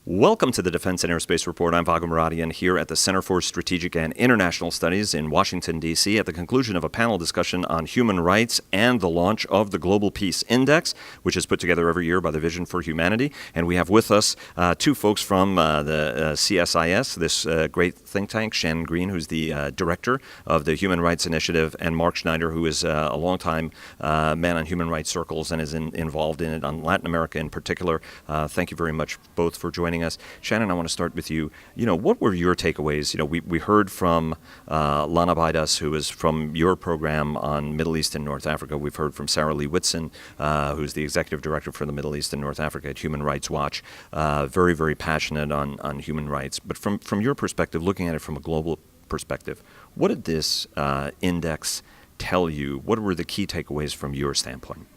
Welcome to the Defense and Aerospace Report. I'm Vago Muradian here at the Center for Strategic and International Studies in Washington, D.C. at the conclusion of a panel discussion on human rights and the launch of the Global Peace Index, which is put together every year by the Vision for Humanity. And we have with us two folks from the CSIS, this great think tank, Shannon Green, who's the director of the Human Rights Initiative, and Mark Schneider, who is a longtime man on human rights circles and is involved in it on Latin America in particular. Thank you very much both for joining us. Shannon, I want to start with you. What were your takeaways? We heard from Lana Baidas, who is from your program on Middle East and North Africa. We've heard from Sarah Lee Whitson, who's the executive director for the Middle East and North Africa at Human Rights Watch. Very, very passionate on human rights. But from your perspective, looking at it from a global perspective, what did this index tell you? What were the key takeaways from your standpoint?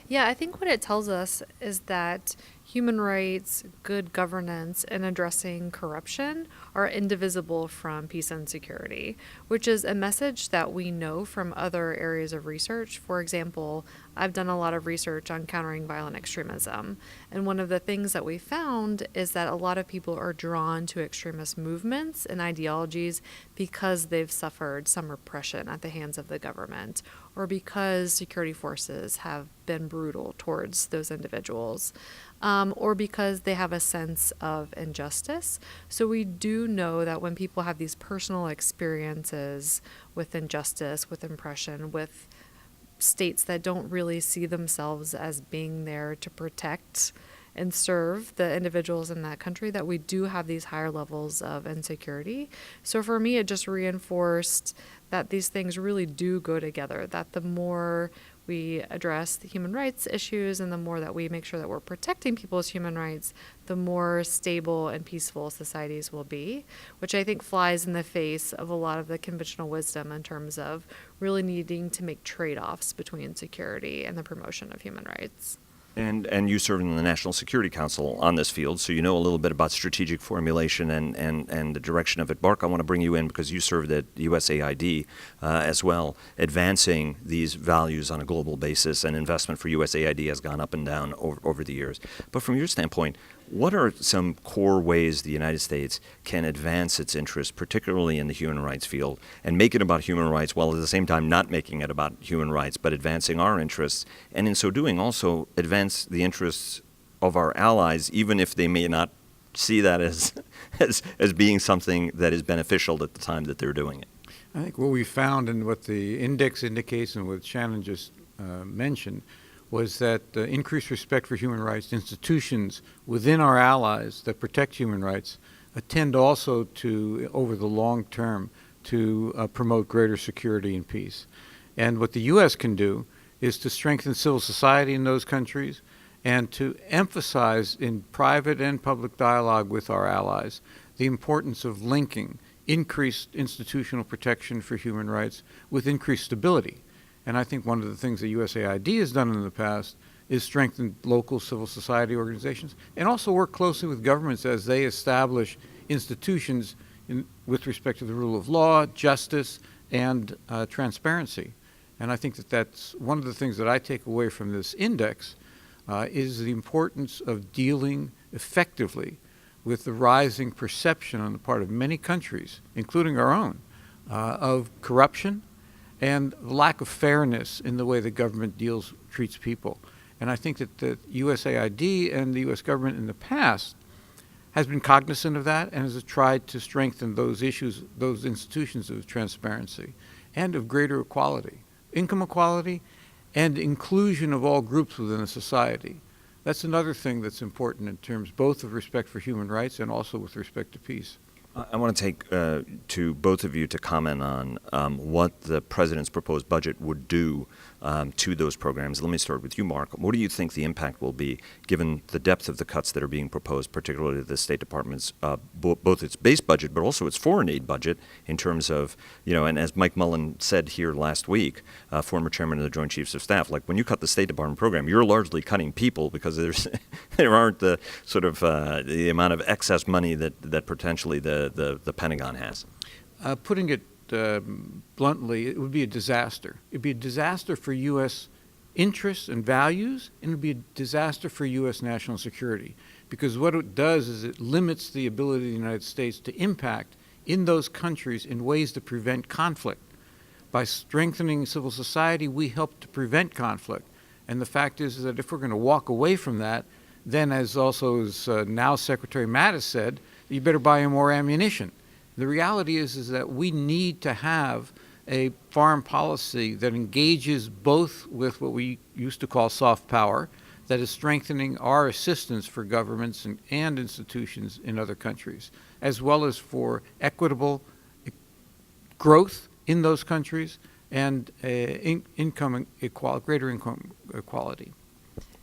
Yeah, I think what it tells us is that human rights, good governance, and addressing corruption are indivisible from peace and security, which is a message that we know from other areas of research. For example, I've done a lot of research on countering violent extremism, and one of the things that we found is that a lot of people are drawn to extremist movements and ideologies because they've suffered some repression at the hands of the government, or because security forces have been brutal towards those individuals, or because they have a sense of injustice. So we do know that when people have these personal experiences with injustice, with oppression, with states that don't really see themselves as being there to protect and serve the individuals in that country, that we do have these higher levels of insecurity. So for me, it just reinforced that these things really do go together, that the more we address the human rights issues and the more that we make sure that we're protecting people's human rights, the more stable and peaceful societies will be, which I think flies in the face of a lot of the conventional wisdom in terms of really needing to make trade-offs between security and the promotion of human rights. And you serve in the National Security Council on this field, so you know a little bit about strategic formulation and the direction of it. Mark, I want to bring you in because you served at USAID as well, advancing these values on a global basis, and investment for USAID has gone up and down over the years. But from your standpoint, what are some core ways the United States can advance its interests, particularly in the human rights field, and make it about human rights while at the same time not making it about human rights, but advancing our interests, and in so doing also advance the interests of our allies, even if they may not see that as being something that is beneficial at the time that they're doing it? I think what we found and what the index indicates and what Shannon just mentioned was that increased respect for human rights institutions within our allies that protect human rights tend also to, over the long term, to promote greater security and peace. And what the U.S. can do is to strengthen civil society in those countries and to emphasize in private and public dialogue with our allies the importance of linking increased institutional protection for human rights with increased stability. And I think one of the things that USAID has done in the past is strengthen local civil society organizations and also work closely with governments as they establish institutions with respect to the rule of law, justice, and transparency. And I think that that's one of the things that I take away from this index is the importance of dealing effectively with the rising perception on the part of many countries, including our own, of corruption and lack of fairness in the way the government treats people. And I think that the USAID and the U.S. government in the past has been cognizant of that and has tried to strengthen those issues, those institutions of transparency and of greater equality, income equality, and inclusion of all groups within a society. That's another thing that's important in terms both of respect for human rights and also with respect to peace. I want to take to both of you to comment on what the president's proposed budget would do to those programs. Let me start with you, Mark. What do you think the impact will be, given the depth of the cuts that are being proposed, particularly the State Department's, both its base budget, but also its foreign aid budget, in terms of, and as Mike Mullen said here last week, former chairman of the Joint Chiefs of Staff, like when you cut the State Department program, you're largely cutting people because there aren't the sort of the amount of excess money that potentially the Pentagon has. Putting it bluntly, it would be a disaster. It would be a disaster for U.S. interests and values, and it would be a disaster for U.S. national security because what it does is it limits the ability of the United States to impact in those countries in ways to prevent conflict. By strengthening civil society, we help to prevent conflict. And the fact is that if we're going to walk away from that, then as now Secretary Mattis said, you better buy more ammunition. The reality is that we need to have a foreign policy that engages both with what we used to call soft power, that is strengthening our assistance for governments and institutions in other countries, as well as for equitable growth in those countries and greater income equality.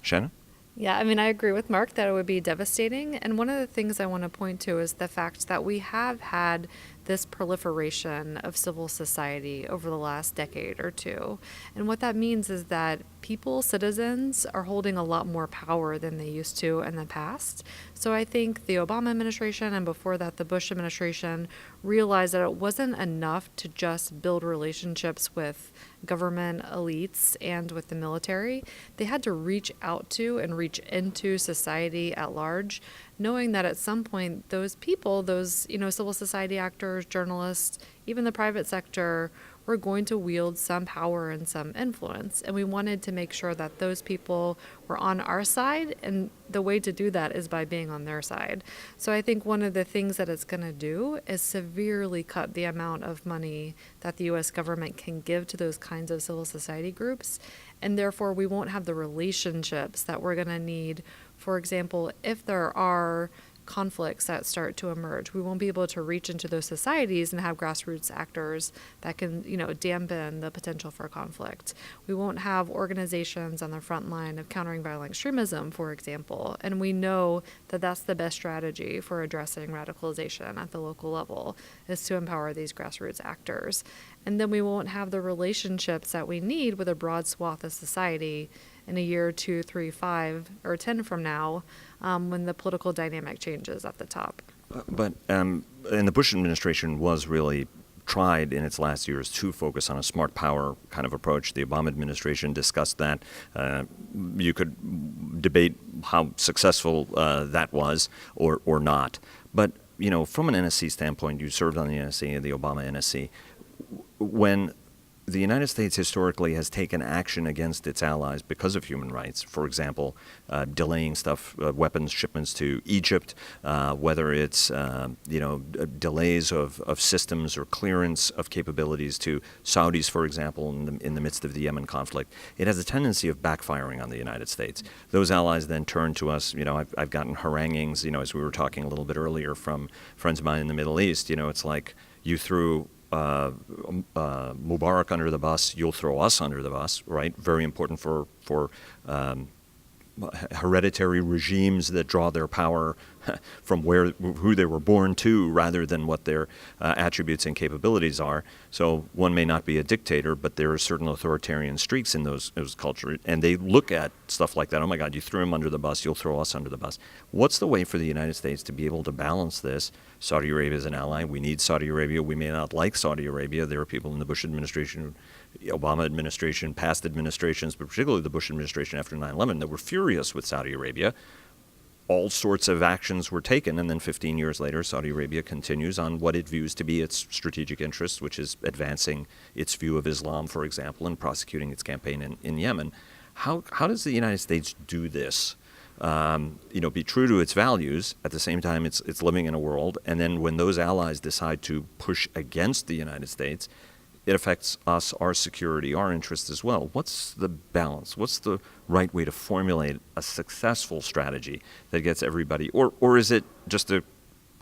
Shannon? Yeah, I mean, I agree with Mark that it would be devastating. And one of the things I want to point to is the fact that we have had this proliferation of civil society over the last decade or two. And what that means is that people, citizens, are holding a lot more power than they used to in the past. So I think the Obama administration and before that the Bush administration realized that it wasn't enough to just build relationships with government elites and with the military. They had to reach out to and reach into society at large, knowing that at some point those people, those civil society actors, journalists, even the private sector, were going to wield some power and some influence. And we wanted to make sure that those people were on our side, and the way to do that is by being on their side. So I think one of the things that it's going to do is severely cut the amount of money that the U.S. government can give to those kinds of civil society groups, and therefore we won't have the relationships that we're going to need. For example, if there are conflicts that start to emerge, we won't be able to reach into those societies and have grassroots actors that can, dampen the potential for conflict. We won't have organizations on the front line of countering violent extremism, for example, and we know that that's the best strategy for addressing radicalization at the local level, is to empower these grassroots actors. And then we won't have the relationships that we need with a broad swath of society in a year, 2, 3, 5, or 10 from now, when the political dynamic changes at the top. And the Bush administration was really tried in its last years to focus on a smart power kind of approach. The Obama administration discussed that. You could debate how successful that was or not. But, from an NSC standpoint, you served on the NSC, the Obama NSC. When the United States historically has taken action against its allies because of human rights. For example, delaying weapons shipments to Egypt, whether it's delays of systems or clearance of capabilities to Saudis, for example, in the midst of the Yemen conflict. It has a tendency of backfiring on the United States. Those allies then turn to us. I've gotten haranguings, as we were talking a little bit earlier, from friends of mine in the Middle East. It's like you threw Mubarak under the bus, you'll throw us under the bus, right? Very important for hereditary regimes that draw their power from who they were born to rather than what their attributes and capabilities are. So one may not be a dictator, but there are certain authoritarian streaks in those cultures, and they look at stuff like that. Oh my God, you threw him under the bus, you'll throw us under the bus. What's the way for the United States to be able to balance this? Saudi Arabia is an ally. We need Saudi Arabia. We may not like Saudi Arabia. There are people in the Bush administration, Obama administration, past administrations, but particularly the Bush administration after 9/11 that were furious with Saudi Arabia. All sorts of actions were taken, and then 15 years later, Saudi Arabia continues on what it views to be its strategic interests, which is advancing its view of Islam, for example, and prosecuting its campaign in Yemen. How does the United States do this? Be true to its values, at the same time it's living in a world, and then when those allies decide to push against the United States, it affects us, our security, our interests as well. What's the balance? What's the right way to formulate a successful strategy that gets everybody, or is it just a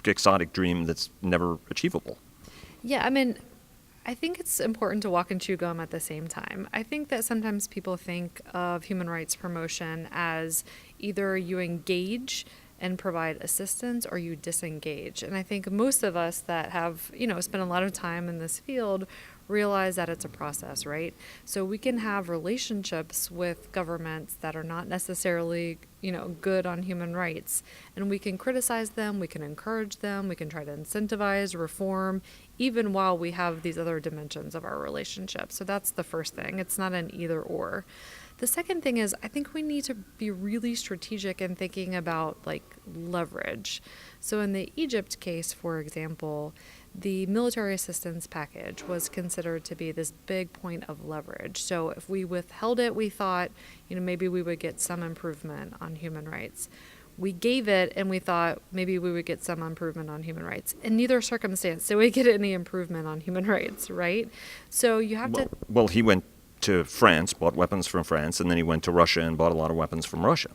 quixotic dream that's never achievable? Yeah, I think it's important to walk and chew gum at the same time. I think that sometimes people think of human rights promotion as either you engage and provide assistance or you disengage. And I think most of us that have, spent a lot of time in this field realize that it's a process, right? So we can have relationships with governments that are not necessarily, good on human rights. And we can criticize them, we can encourage them, we can try to incentivize, reform, even while we have these other dimensions of our relationship. So that's the first thing. It's not an either or. The second thing is I think we need to be really strategic in thinking about leverage. So in the Egypt case, for example, the military assistance package was considered to be this big point of leverage. So if we withheld it, we thought, maybe we would get some improvement on human rights. We gave it and we thought maybe we would get some improvement on human rights. In neither circumstance did we get any improvement on human rights, right? So you have to... Well, he went to France, bought weapons from France, and then he went to Russia and bought a lot of weapons from Russia.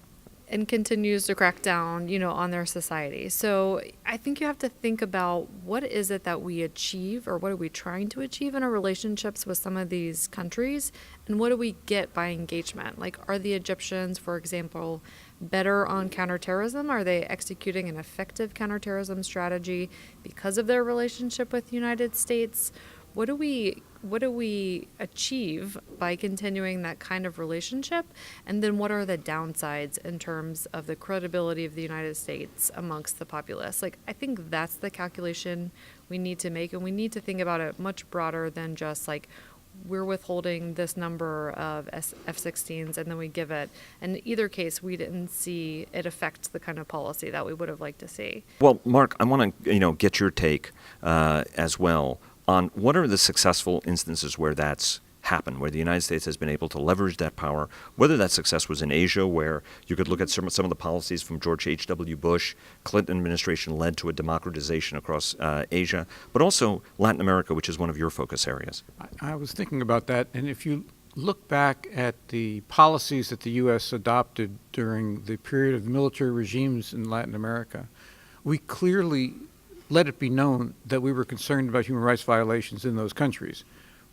And continues to crack down, on their society. So I think you have to think about what is it that we achieve, or what are we trying to achieve in our relationships with some of these countries, and what do we get by engagement? Like, are the Egyptians, for example, better on counterterrorism? Are they executing an effective counterterrorism strategy because of their relationship with the United States? What do we achieve by continuing that kind of relationship? And then what are the downsides in terms of the credibility of the United States amongst the populace? Like, I think that's the calculation we need to make, and we need to think about it much broader than just like, we're withholding this number of F-16s and then we give it. In either case, we didn't see it affect the kind of policy that we would have liked to see. Well, Mark, I want to get your take as well on what are the successful instances where that's happened, where the United States has been able to leverage that power, whether that success was in Asia, where you could look at some of the policies from George H.W. Bush, Clinton administration led to a democratization across Asia, but also Latin America, which is one of your focus areas. I was thinking about that, and if you look back at the policies that the U.S. adopted during the period of military regimes in Latin America, we clearly let it be known that we were concerned about human rights violations in those countries,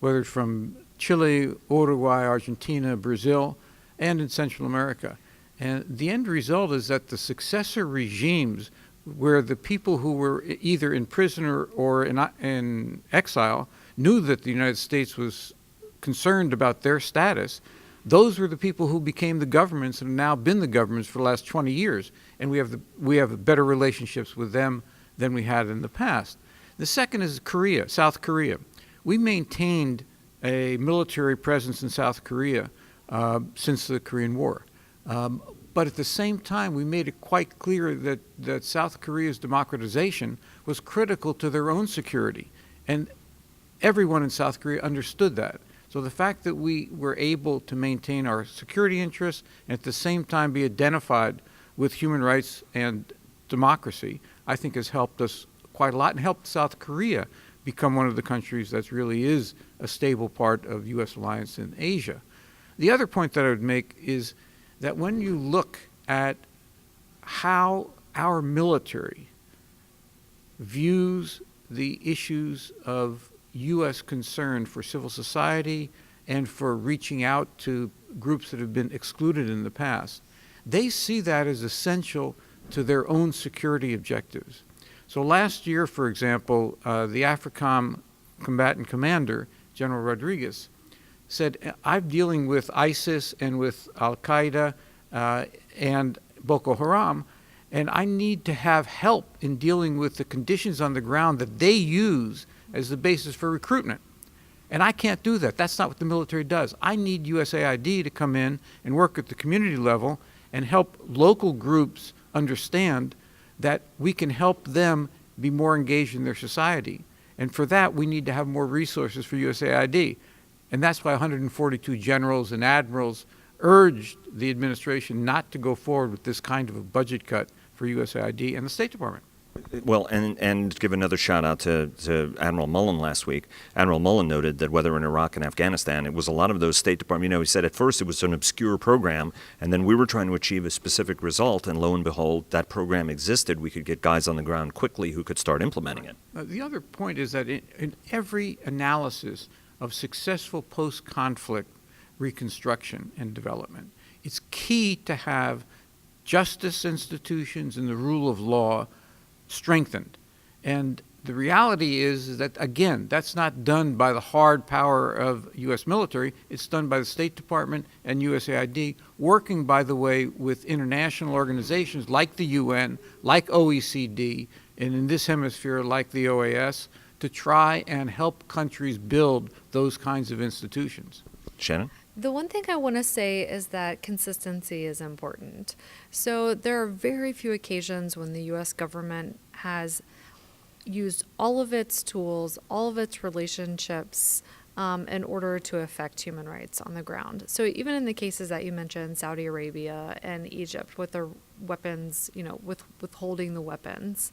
whether it's from Chile, Uruguay, Argentina, Brazil, and in Central America. And the end result is that the successor regimes, where the people who were either in prison or in exile knew that the United States was concerned about their status, those were the people who became the governments and have now been the governments for the last 20 years. And we have better relationships with them than we had in the past. The second is Korea, South Korea. We maintained a military presence in South Korea since the Korean War. But at the same time, we made it quite clear that South Korea's democratization was critical to their own security. And everyone in South Korea understood that. So the fact that we were able to maintain our security interests and at the same time be identified with human rights and democracy, I think has helped us quite a lot and helped South Korea become one of the countries that really is a stable part of U.S. alliance in Asia. The other point that I would make is that when you look at how our military views the issues of U.S. concern for civil society and for reaching out to groups that have been excluded in the past, they see that as essential to their own security objectives. So last year, for example, the AFRICOM combatant commander, General Rodriguez, said, I'm dealing with ISIS and with Al-Qaeda and Boko Haram, and I need to have help in dealing with the conditions on the ground that they use as the basis for recruitment. And I can't do that. That's not what the military does. I need USAID to come in and work at the community level and help local groups understand that we can help them be more engaged in their society. And for that, we need to have more resources for USAID. And that's why 142 generals and admirals urged the administration not to go forward with this kind of a budget cut for USAID and the State Department. Well, and give another shout out to Admiral Mullen last week. Admiral Mullen noted that whether in Iraq and Afghanistan, it was a lot of those State Department, he said at first it was an obscure program, and then we were trying to achieve a specific result, and lo and behold, that program existed. We could get guys on the ground quickly who could start implementing it. The other point is that in every analysis of successful post-conflict reconstruction and development, it's key to have justice institutions and the rule of law strengthened. And the reality is that, again, that's not done by the hard power of U.S. military. It's done by the State Department and USAID, working, by the way, with international organizations like the UN, like OECD, and in this hemisphere, like the OAS, to try and help countries build those kinds of institutions. Shannon? The one thing I want to say is that consistency is important. So there are very few occasions when the U.S. government has used all of its tools, all of its relationships in order to affect human rights on the ground. So even in the cases that you mentioned, Saudi Arabia and Egypt with their weapons, with withholding the weapons,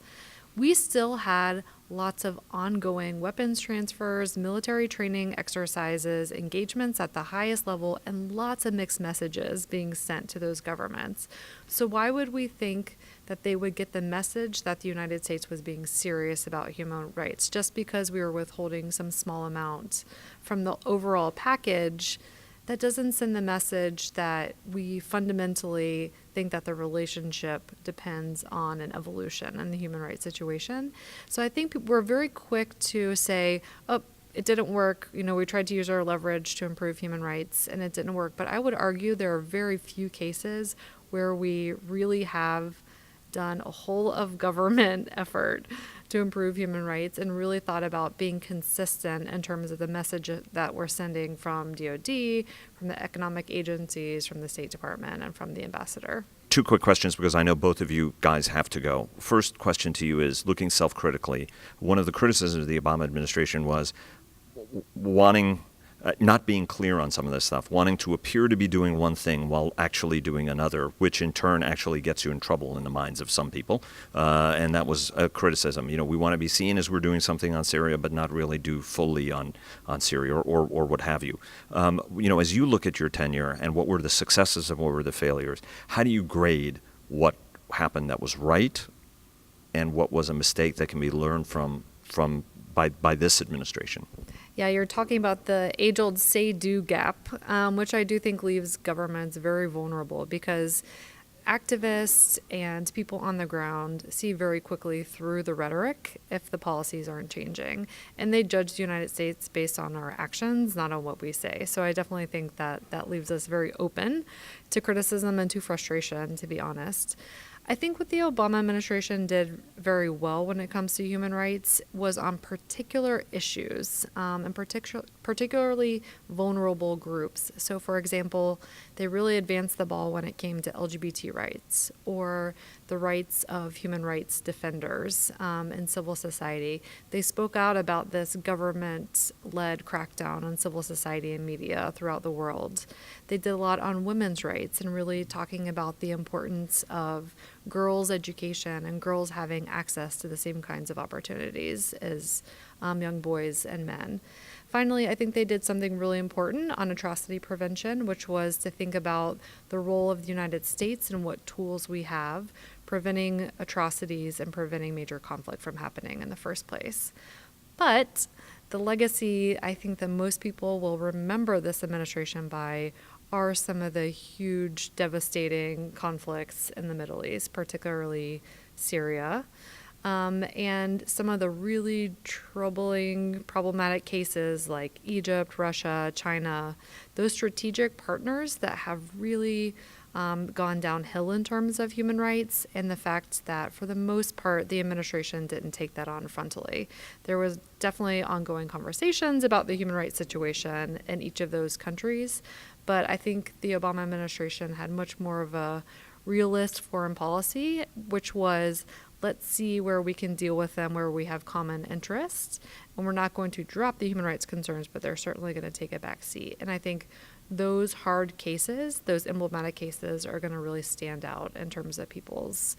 we still had lots of ongoing weapons transfers, military training exercises, engagements at the highest level, and lots of mixed messages being sent to those governments. So why would we think that they would get the message that the United States was being serious about human rights just because we were withholding some small amount from the overall package? That doesn't send the message that we fundamentally think that the relationship depends on an evolution in the human rights situation. So I think we're very quick to say, oh, it didn't work. We tried to use our leverage to improve human rights and it didn't work. But I would argue there are very few cases where we really have done a whole of government effort to improve human rights and really thought about being consistent in terms of the message that we're sending from DOD, from the economic agencies, from the State Department, and from the ambassador. Two quick questions because I know both of you guys have to go. First question to you is, looking self-critically, one of the criticisms of the Obama administration was wanting not being clear on some of this stuff, wanting to appear to be doing one thing while actually doing another, which in turn actually gets you in trouble in the minds of some people. And that was a criticism. We want to be seen as we're doing something on Syria, but not really do fully on Syria or what have you. As you look at your tenure and what were the successes and what were the failures, how do you grade what happened that was right and what was a mistake that can be learned from by this administration? Yeah, you're talking about the age-old say-do gap, which I do think leaves governments very vulnerable because activists and people on the ground see very quickly through the rhetoric if the policies aren't changing. And they judge the United States based on our actions, not on what we say. So I definitely think that leaves us very open to criticism and to frustration, to be honest. I think what the Obama administration did very well when it comes to human rights was on particular issues and particularly vulnerable groups. So, for example, they really advanced the ball when it came to LGBT rights or the rights of human rights defenders in civil society. They spoke out about this government-led crackdown on civil society and media throughout the world. They did a lot on women's rights and really talking about the importance of girls' education and girls having access to the same kinds of opportunities as young boys and men. Finally, I think they did something really important on atrocity prevention, which was to think about the role of the United States and what tools we have preventing atrocities and preventing major conflict from happening in the first place. But the legacy I think that most people will remember this administration by are some of the huge, devastating conflicts in the Middle East, particularly Syria, and some of the really troubling, problematic cases like Egypt, Russia, China, those strategic partners that have really gone downhill in terms of human rights, and the fact that for the most part the administration didn't take that on frontally. There was definitely ongoing conversations about the human rights situation in each of those countries, but I think the Obama administration had much more of a realist foreign policy, which was let's see where we can deal with them, where we have common interests, and we're not going to drop the human rights concerns, but they're certainly going to take a back seat. And I think those hard cases, those emblematic cases, are going to really stand out in terms of people's,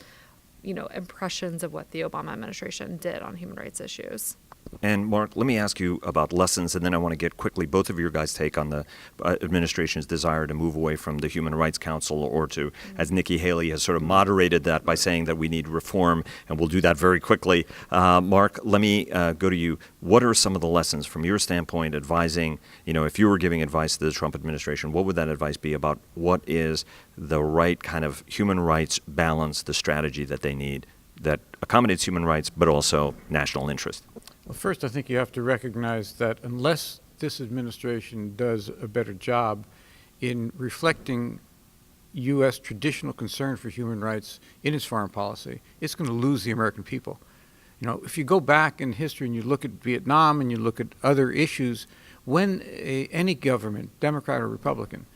impressions of what the Obama administration did on human rights issues. And Mark, let me ask you about lessons, and then I want to get quickly both of your guys' take on the administration's desire to move away from the Human Rights Council or to, as Nikki Haley has sort of moderated that by saying that we need reform, and we'll do that very quickly. Mark, let me go to you. What are some of the lessons from your standpoint advising, if you were giving advice to the Trump administration, what would that advice be about what is the right kind of human rights balance, the strategy that they need that accommodates human rights but also national interest? Well, first, I think you have to recognize that unless this administration does a better job in reflecting U.S. traditional concern for human rights in its foreign policy, it's going to lose the American people. If you go back in history and you look at Vietnam and you look at other issues when any government, Democrat or Republican,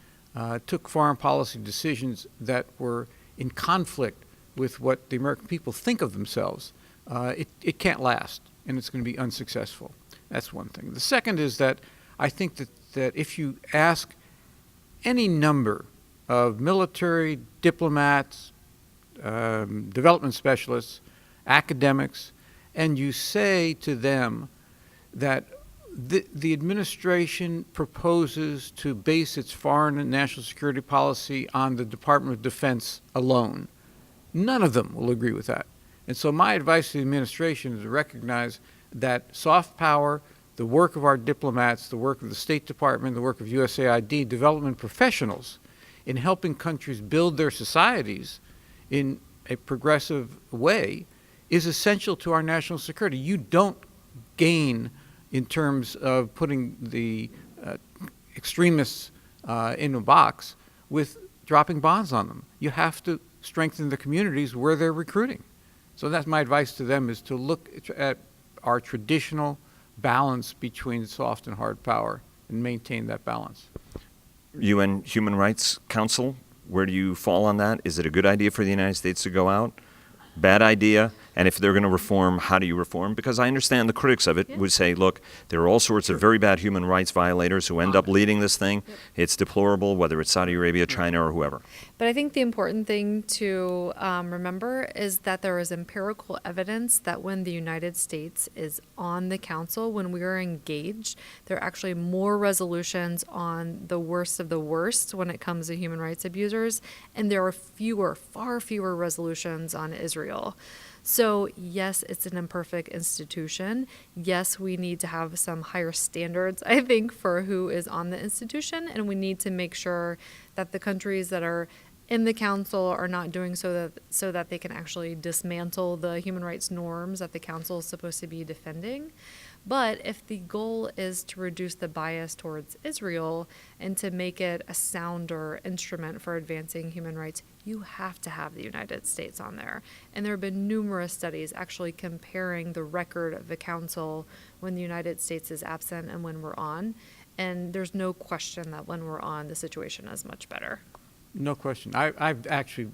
took foreign policy decisions that were in conflict with what the American people think of themselves, it can't last, and it's going to be unsuccessful. That's one thing. The second is that I think that if you ask any number of military, diplomats, development specialists, academics, and you say to them that the administration proposes to base its foreign and national security policy on the Department of Defense alone, none of them will agree with that. And so my advice to the administration is to recognize that soft power, the work of our diplomats, the work of the State Department, the work of USAID, development professionals in helping countries build their societies in a progressive way is essential to our national security. You don't gain in terms of putting the extremists in a box with dropping bombs on them. You have to strengthen the communities where they're recruiting. So that's my advice to them, is to look at our traditional balance between soft and hard power and maintain that balance. UN Human Rights Council, where do you fall on that? Is it a good idea for the United States to go out? Bad idea? And if they're going to reform, how do you reform? Because I understand the critics of it would say, look, there are all sorts of very bad human rights violators who end up leading this thing. It's deplorable, whether it's Saudi Arabia, China, or whoever. But I think the important thing to remember is that there is empirical evidence that when the United States is on the council, when we are engaged, there are actually more resolutions on the worst of the worst when it comes to human rights abusers, and there are far fewer resolutions on Israel. So yes, it's an imperfect institution. Yes, we need to have some higher standards, I think, for who is on the institution, and we need to make sure that the countries that are in the council are not doing so that they can actually dismantle the human rights norms that the council is supposed to be defending. But if the goal is to reduce the bias towards Israel and to make it a sounder instrument for advancing human rights, you have to have the United States on there. And there have been numerous studies actually comparing the record of the council when the United States is absent and when we're on. And there's no question that when we're on, the situation is much better. No question. I've actually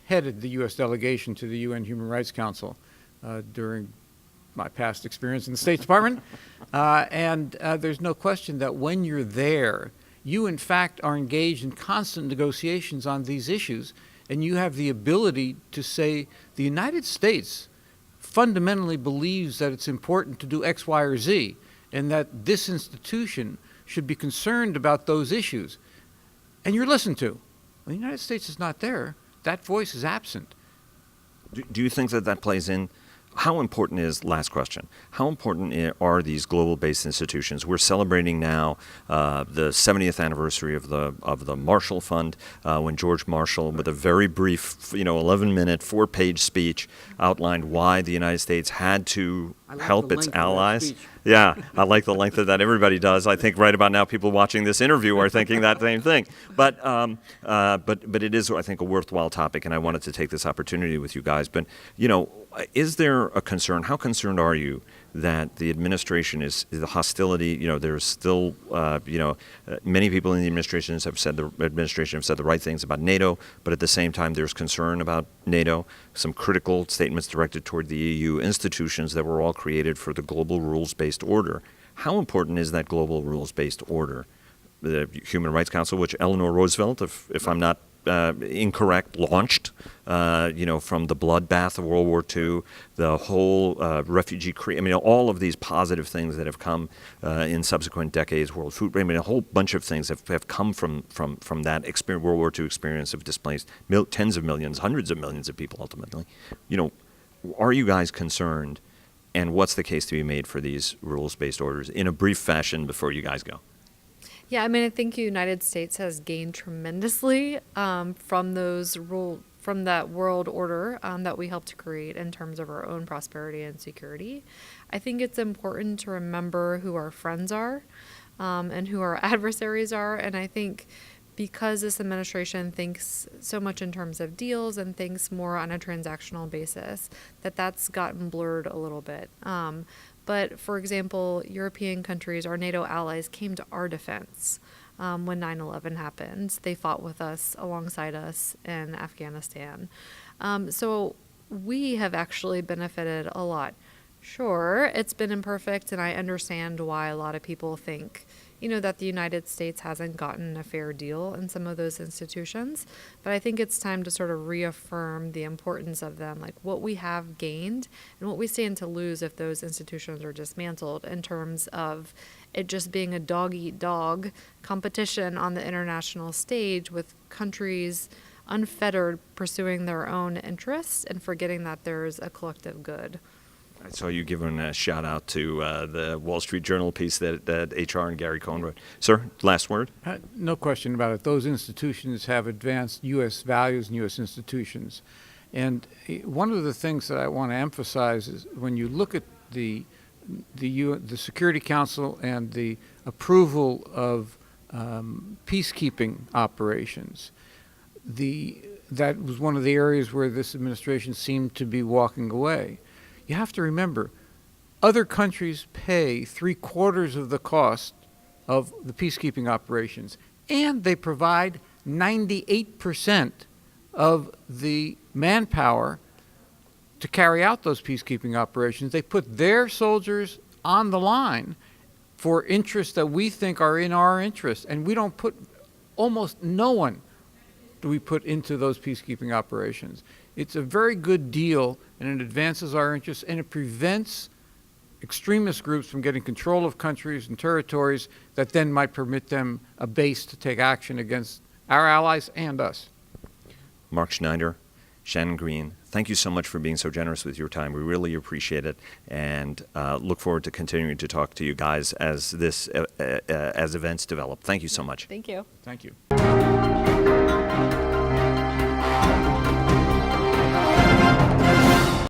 headed the U.S. delegation to the UN Human Rights Council during my past experience in the State Department. And there's no question that when you're there, you in fact are engaged in constant negotiations on these issues, and you have the ability to say the United States fundamentally believes that it's important to do X, Y, or Z, and that this institution should be concerned about those issues. And you're listened to. When the United States is not there, that voice is absent. Do you think that plays in? How important is, last question, how important are these global-based institutions? We're celebrating now the 70th anniversary of the Marshall Fund, when George Marshall, with a very brief, 11-minute, 4-page speech, outlined why the United States had to help its allies. Yeah, I like the length of that. Everybody does. I think right about now people watching this interview are thinking that same thing. But it is, I think, a worthwhile topic, and I wanted to take this opportunity with you guys. But, is there a concern? How concerned are you that the administration is the hostility? There's still, many people in the administration have said the right things about NATO, but at the same time there's concern about NATO. Some critical statements directed toward the EU institutions that were all created for the global rules-based order. How important is that global rules-based order? The Human Rights Council, which Eleanor Roosevelt, if I'm not incorrect, launched, from the bloodbath of World War II, the whole refugee, all of these positive things that have come in subsequent decades, World Food, a whole bunch of things have come from that experience, World War II experience of displaced tens of millions, hundreds of millions of people ultimately. Are you guys concerned, and what's the case to be made for these rules-based orders in a brief fashion before you guys go? Yeah, I think the United States has gained tremendously from that world order that we helped to create in terms of our own prosperity and security. I think it's important to remember who our friends are and who our adversaries are, and I think because this administration thinks so much in terms of deals and thinks more on a transactional basis, that's gotten blurred a little bit. But, for example, European countries, our NATO allies, came to our defense when 9/11 happened. They fought with us, alongside us in Afghanistan. So we have actually benefited a lot. Sure, it's been imperfect, and I understand why a lot of people think, that the United States hasn't gotten a fair deal in some of those institutions. But I think it's time to sort of reaffirm the importance of them, like what we have gained and what we stand to lose if those institutions are dismantled, in terms of it just being a dog-eat-dog competition on the international stage, with countries unfettered pursuing their own interests and forgetting that there's a collective good. I saw you giving a shout out to the Wall Street Journal piece that HR and Gary Cohn wrote. Sir, last word? No question about it. Those institutions have advanced U.S. values and U.S. institutions. And one of the things that I want to emphasize is when you look at the Security Council and the approval of peacekeeping operations, that was one of the areas where this administration seemed to be walking away. You have to remember, other countries pay 3/4 of the cost of the peacekeeping operations, and they provide 98% of the manpower to carry out those peacekeeping operations. They put their soldiers on the line for interests that we think are in our interest, and we don't put, almost no one do we put into those peacekeeping operations. It's a very good deal, and it advances our interests, and it prevents extremist groups from getting control of countries and territories that then might permit them a base to take action against our allies and us. Mark Schneider, Shannon Green, thank you so much for being so generous with your time. We really appreciate it, and look forward to continuing to talk to you guys as events develop. Thank you so much. Thank you. Thank you.